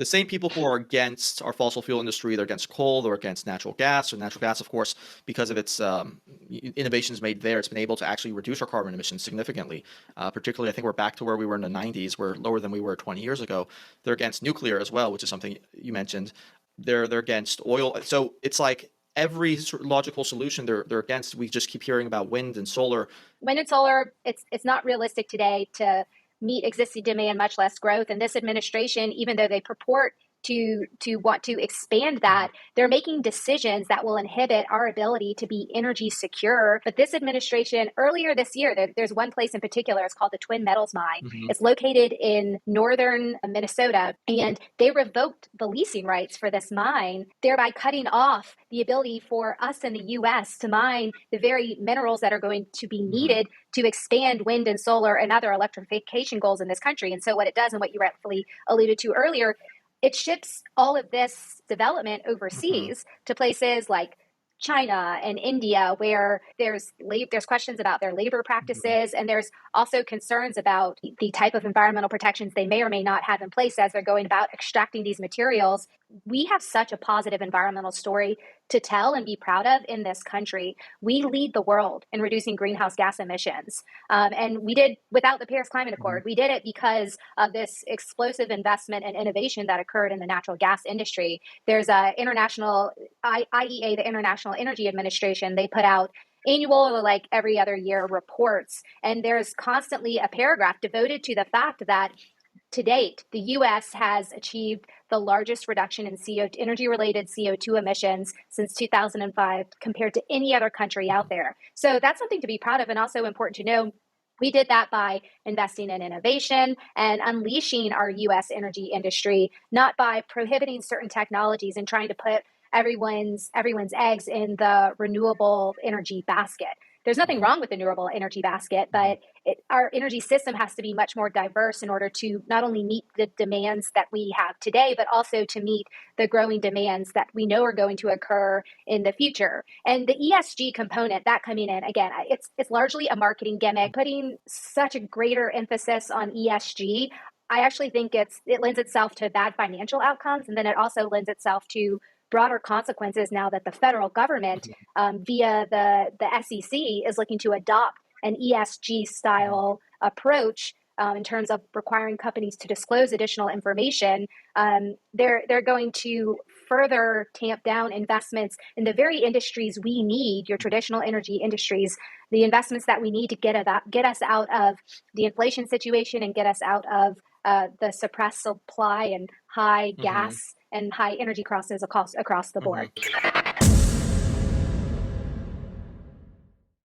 the same people who are against our fossil fuel industry, they're against coal, they're against natural gas. And natural gas, of course, because of its innovations made there, it's been able to actually reduce our carbon emissions significantly. Particularly, I think we're back to where we were in the 90s. We're lower than we were 20 years ago. They're against nuclear as well, which is something you mentioned. They're against oil. So it's like every logical solution they're against. We just keep hearing about wind and solar. Wind and solar, it's not realistic today to meet existing demand, much less growth. And this administration, even though they purport to want to expand that, they're making decisions that will inhibit our ability to be energy secure. But this administration, earlier this year, there's one place in particular, it's called the Twin Metals Mine. It's located in northern Minnesota, and they revoked the leasing rights for this mine, thereby cutting off the ability for us in the U.S. to mine the very minerals that are going to be needed to expand wind and solar and other electrification goals in this country. And so what it does, and what you rightfully alluded to earlier, it ships all of this development overseas to places like China and India, where there's questions about their labor practices, and there's also concerns about the type of environmental protections they may or may not have in place as they're going about extracting these materials. We have such a positive environmental story to tell and be proud of in this country. We lead the world in reducing greenhouse gas emissions. And we did without the Paris Climate Accord. We did it because of this explosive investment and innovation that occurred in the natural gas industry. There's a international IEA, the International Energy Administration. They put out annual or like every other year reports. And there's constantly a paragraph devoted to the fact that to date, the U.S. has achieved the largest reduction in energy-related CO2 emissions since 2005 compared to any other country out there. So that's something to be proud of, and also important to know. We did that by investing in innovation and unleashing our U.S. energy industry, not by prohibiting certain technologies and trying to put everyone's eggs in the renewable energy basket. There's nothing wrong with the renewable energy basket, but our energy system has to be much more diverse in order to not only meet the demands that we have today, but also to meet the growing demands that we know are going to occur in the future. And the ESG component, that coming in, again, it's largely a marketing gimmick. Putting such a greater emphasis on ESG, I actually think it lends itself to bad financial outcomes, and then it also lends itself to broader consequences now that the federal government, via the SEC, is looking to adopt an ESG style approach in terms of requiring companies to disclose additional information. They're going to further tamp down investments in the very industries we need, your traditional energy industries, the investments that we need to get us out of the inflation situation and get us out of the suppressed supply and high gas and high energy costs across the board.